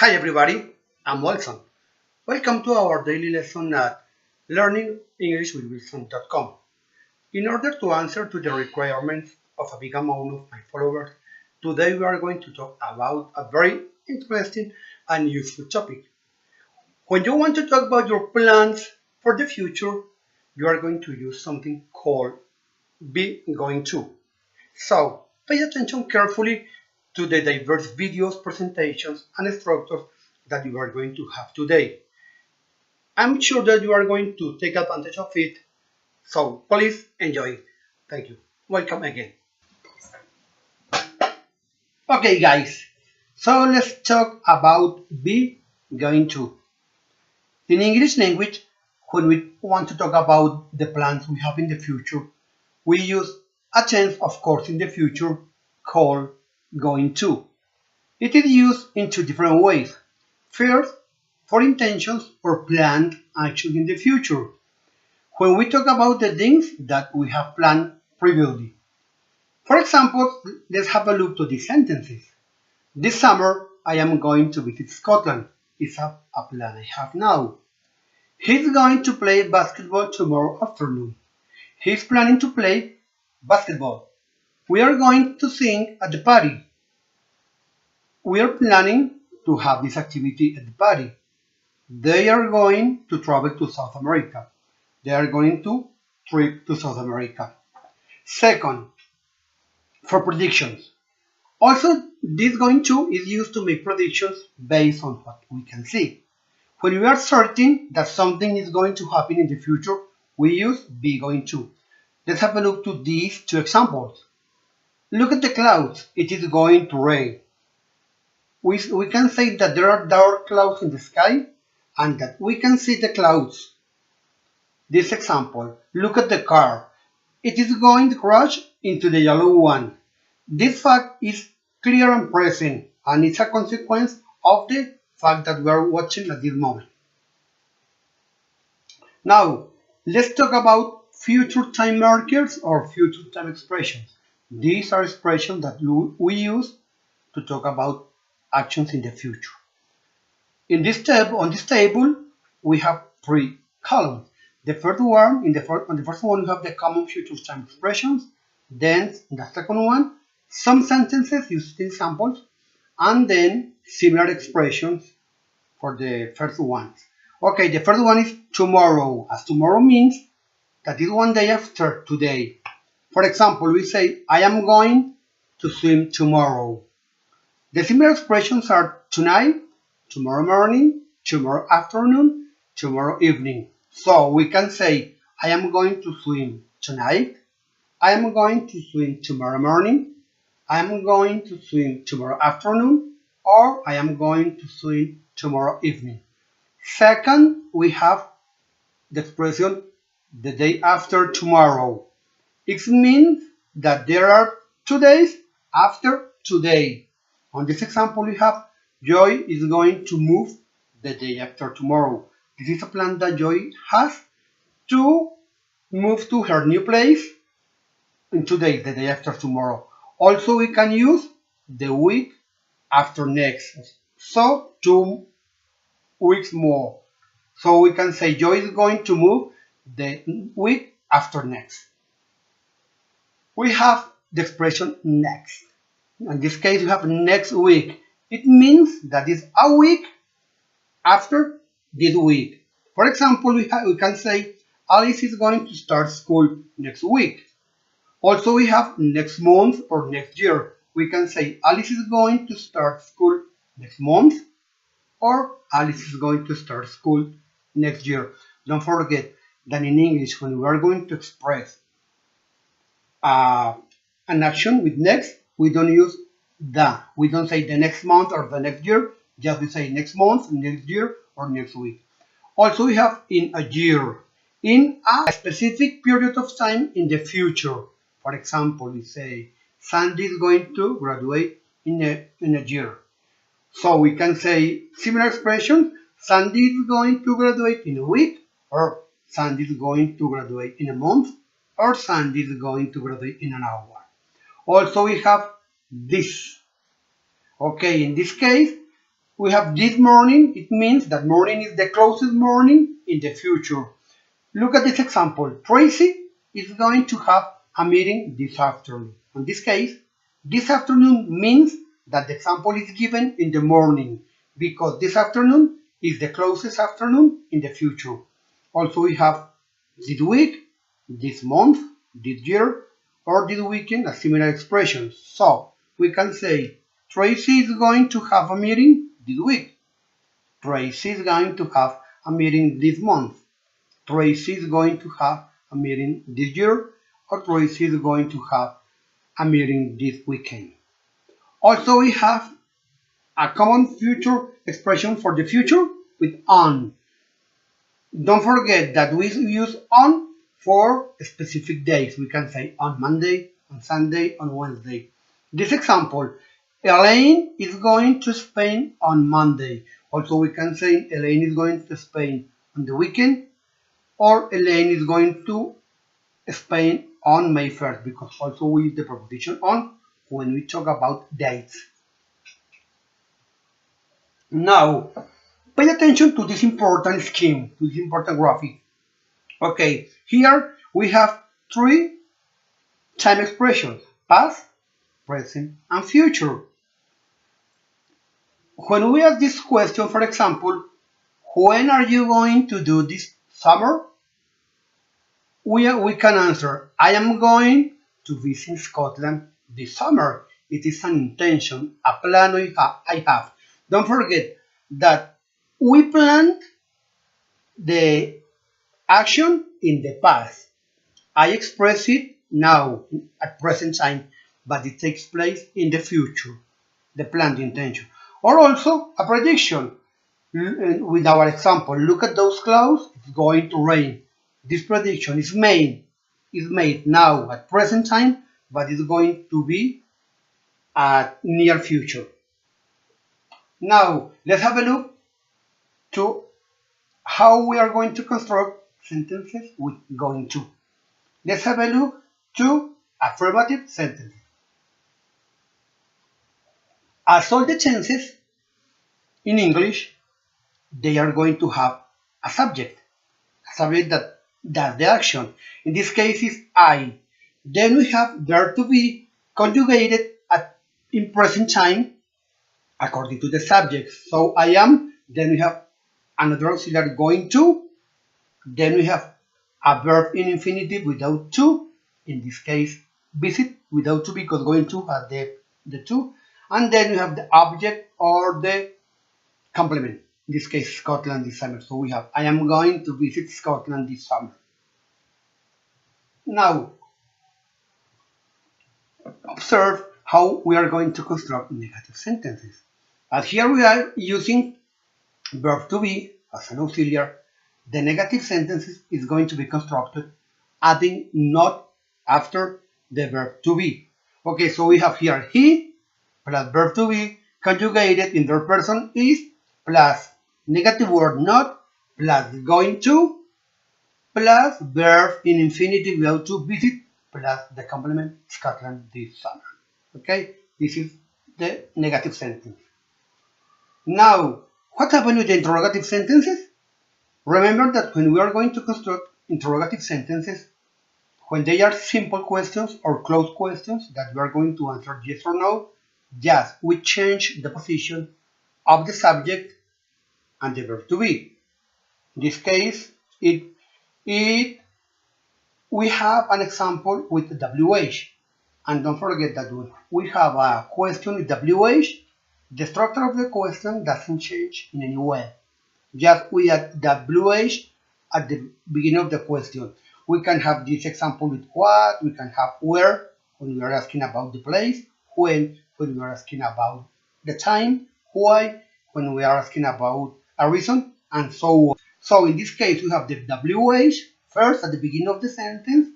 Hi everybody, I'm Wilson. Welcome to our daily lesson at learningenglishwithwilson.com. In order to answer to the requirements of a big amount of my followers, today we are going to talk about a very interesting and useful topic. When you want to talk about your plans for the future, you are going to use something called be going to. So pay attention carefully to the diverse videos, presentations, and structures that you are going to have today. I'm sure that you are going to take advantage of it, so please enjoy it. Thank you. Welcome again. Okay, guys, so let's talk about be going to. In English language, when we want to talk about the plans we have in the future, we use a tense, of course, in the future called going to. It is used in two different ways. First, for intentions or planned action in the future, when we talk about the things that we have planned previously. For example, let's have a look to these sentences. This summer, I am going to visit Scotland. It's a plan I have now. He's going to play basketball tomorrow afternoon. He's planning to play basketball. We are going to sing at the party. We are planning to have this activity at the party. They are going to travel to South America. They are going to trip to South America. Second, for predictions. Also, this going to is used to make predictions based on what we can see. When we are certain that something is going to happen in the future, we use be going to. Let's have a look to these two examples. Look at the clouds. It is going to rain. We can say that there are dark clouds in the sky and that we can see the clouds. This example, look at the car. It is going to crash into the yellow one. This fact is clear and present, and it's a consequence of the fact that we are watching at this moment. Now, let's talk about future time markers or future time expressions. These are expressions that we use to talk about actions in the future. On this table, we have three columns. The first one, on the first one, we have the common future time expressions. Then, the second one, some sentences used in examples, and then similar expressions for the first ones. Okay, the first one is tomorrow, as tomorrow means that is one day after today. For example, we say, I am going to swim tomorrow. The similar expressions are tonight, tomorrow morning, tomorrow afternoon, tomorrow evening. So we can say, I am going to swim tonight, I am going to swim tomorrow morning, I am going to swim tomorrow afternoon, or I am going to swim tomorrow evening. Second, we have the expression the day after tomorrow. It means that there are 2 days after today. On this example, we have Joy is going to move the day after tomorrow. This is a plan that Joy has to move to her new place in 2 days, the day after tomorrow. Also, we can use the week after next. So, 2 weeks more. So, we can say Joy is going to move the week after next. We have the expression next. In this case, we have next week. It means that is a week after this week. For example, we can say Alice is going to start school next week. Also, we have next month or next year. We can say Alice is going to start school next month, or Alice is going to start school next year. Don't forget that in English, when we are going to express an action with next, we don't use the. We don't say the next month or the next year, just we say next month, next year, or next week. Also, we have in a year, in a specific period of time in the future. For example, we say Sandy is going to graduate in a year. So we can say similar expression, Sandy is going to graduate in a week, or Sandy is going to graduate in a month, or Sandy is going to graduate in an hour. Also, we have this. Okay, in this case, we have this morning. It means that morning is the closest morning in the future. Look at this example. Tracy is going to have a meeting this afternoon. In this case, this afternoon means that the example is given in the morning because this afternoon is the closest afternoon in the future. Also, we have this week, this month, this year, or this weekend as similar expressions. So we can say Tracy is going to have a meeting this week. Tracy is going to have a meeting this month. Tracy is going to have a meeting this year, or Tracy is going to have a meeting this weekend. Also, we have a common future expression for the future with on. Don't forget that we use on for specific days. We can say on Monday, on Sunday, on Wednesday. This example, Elaine is going to Spain on Monday. Also, we can say Elaine is going to Spain on the weekend, or Elaine is going to Spain on May 1st, because also we use the preposition on when we talk about dates. Now, pay attention to this important scheme, to this important graphic. Okay, here we have three time expressions: past, present, and future. When we ask this question, for example, when are you going to do this summer? We can answer, I am going to visit Scotland this summer. It is an intention, a plan I have. Don't forget that we planned the action in the past. I express it now at present time, but it takes place in the future, the planned intention. Or also a prediction. With our example, look at those clouds, it's going to rain. This prediction is made now at present time, but it's going to be at near future. Now, let's have a look to how we are going to construct sentences with going to. Let's have a look to affirmative sentences. As all the tenses in English, they are going to have a subject that does the action. In this case is I. Then we have verb to be conjugated in present time according to the subject. So I am, then we have another auxiliary going to, then we have a verb in infinitive without to, in this case visit without to because going to has the to, and then we have the object or the complement. In this case, Scotland this summer. So we have, I am going to visit Scotland this summer. Now, observe how we are going to construct negative sentences. As here we are using verb to be as an auxiliary. The negative sentences is going to be constructed adding not after the verb to be. Okay, so we have here he plus verb to be conjugated in third person is plus negative word not plus going to plus verb in infinitive without to visit plus the complement Scotland this summer. Okay, this is the negative sentence. Now, what happened with the interrogative sentences? Remember that when we are going to construct interrogative sentences, when they are simple questions or closed questions that we are going to answer yes or no, just we change the position of the subject and the verb to be. In this case, we have an example with WH. And don't forget that when we have a question with WH, the structure of the question doesn't change in any way. Just we add WH at the beginning of the question. We can have this example with what, we can have where, when we are asking about the place, when we are asking about the time, why, when we are asking about a reason, and so on. So in this case, we have the WH first at the beginning of the sentence,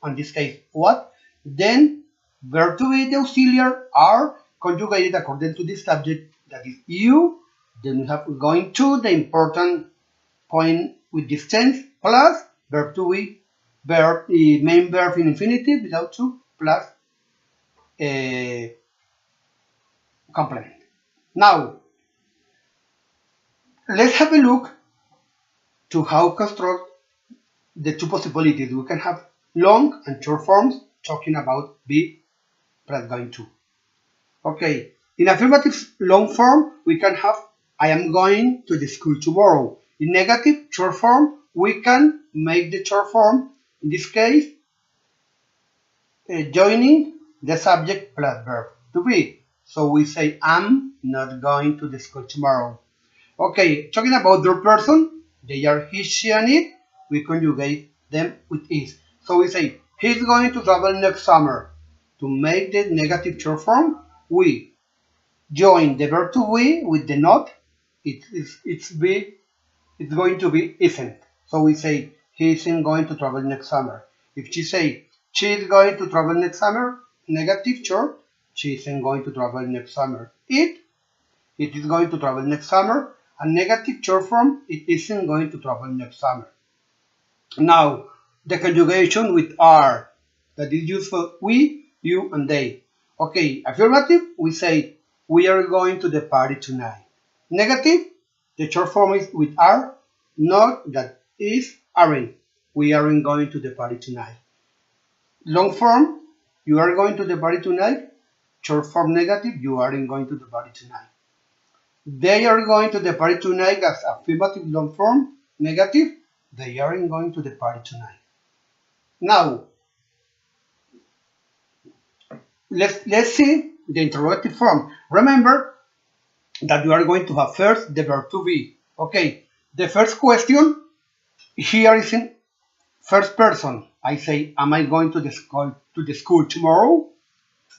in this case, what, then verb to be, the auxiliary, are conjugated according to the subject, that is you, then we have going to, the important point with this tense, plus verb to be, the main verb in infinitive without to, plus complement. Now, Let's have a look to how construct the two possibilities. We can have long and short forms talking about be plus going to. Okay, in affirmative long form, we can have I am going to the school tomorrow. In negative short form, we can make the short form, in this case, joining the subject plus verb to be. So we say I'm not going to the school tomorrow. Okay, talking about third person, they are he, she, and it. We conjugate them with is. So we say he's going to travel next summer. To make the negative short form, we join the verb to be with the not. It's going to be isn't. So we say he isn't going to travel next summer. If she say she is going to travel next summer, negative short, she isn't going to travel next summer. It is going to travel next summer. A negative short form, it isn't going to travel next summer. Now, the conjugation with are, that is used for we, you, and they. Okay, affirmative, we say we are going to the party tonight. Negative, the short form is with are, not, that is, aren't. We aren't going to the party tonight. Long form, you are going to the party tonight. Short form negative, you aren't going to the party tonight. They are going to the party tonight as affirmative long form, negative, they aren't going to the party tonight. Now, let's see the interrogative form. Remember that you are going to have first the verb to be. Okay, the first question here is in first person. I say, am I going to the school tomorrow?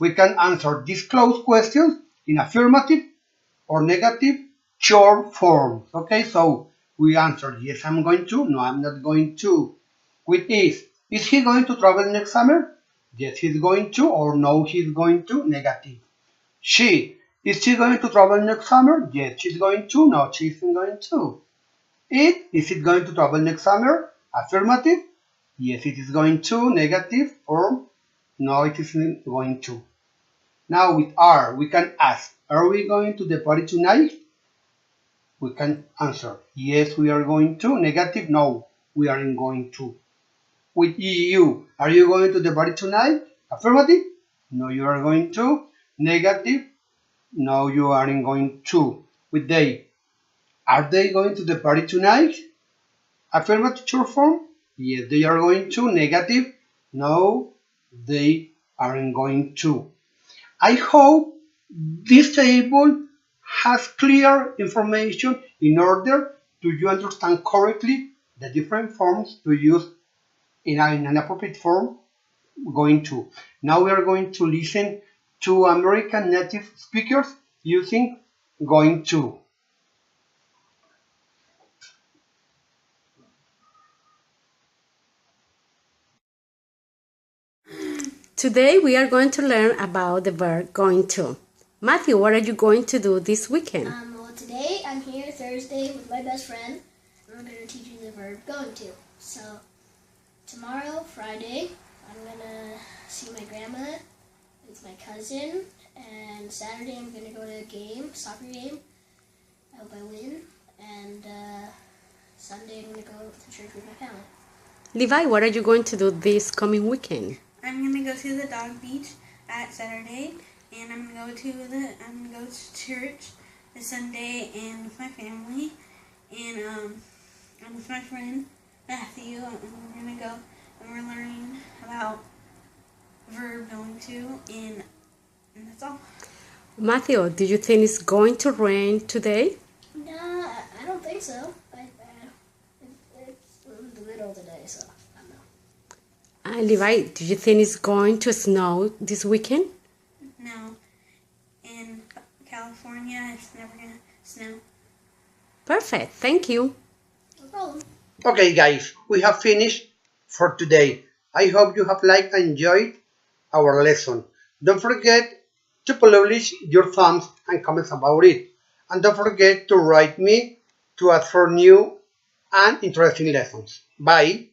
We can answer these closed questions in affirmative or negative short form. Okay, so we answer yes, I'm going to, no, I'm not going to. With is he going to travel next summer? Yes, he's going to, or no, he's going to, negative. Is she going to travel next summer? Yes, she's going to, no, she isn't going to. Is it going to travel next summer? Affirmative. Yes, it is going to, negative, or no, it isn't going to. Now with are, we can ask, are we going to the party tonight? We can answer, yes, we are going to, negative, no, we aren't going to. With you, are you going to the party tonight? Affirmative, no, you are going to, negative, no, you aren't going to. With they, are they going to the party tonight? Affirmative short form, yes, they are going to, negative, no, they aren't going to. I hope this table has clear information in order to you understand correctly the different forms to use in an appropriate form going to. Now we are going to listen to American native speakers using going to. Today we are going to learn about the verb going to. Matthew, what are you going to do this weekend? Well, today I'm here Thursday with my best friend, and we're going to teach you the verb going to. So, tomorrow, Friday, I'm going to see my grandma with my cousin, and Saturday I'm going to go to a game, soccer game. I hope I win, and Sunday I'm going to go to church with my family. Levi, what are you going to do this coming weekend? I'm gonna go to the dog beach at Saturday, and I'm gonna go to church this Sunday and with my family, and I'm with my friend Matthew, and we're gonna go and we're learning about verb going to, and that's all. Matthew, do you think it's going to rain today? No, I don't think so. It's in the middle today, so. Levi, do you think it's going to snow this weekend? No. In California, it's never going to snow. Perfect. Thank you. No problem. Okay, guys, we have finished for today. I hope you have liked and enjoyed our lesson. Don't forget to publish your thoughts and comments about it. And don't forget to write me to ask for new and interesting lessons. Bye.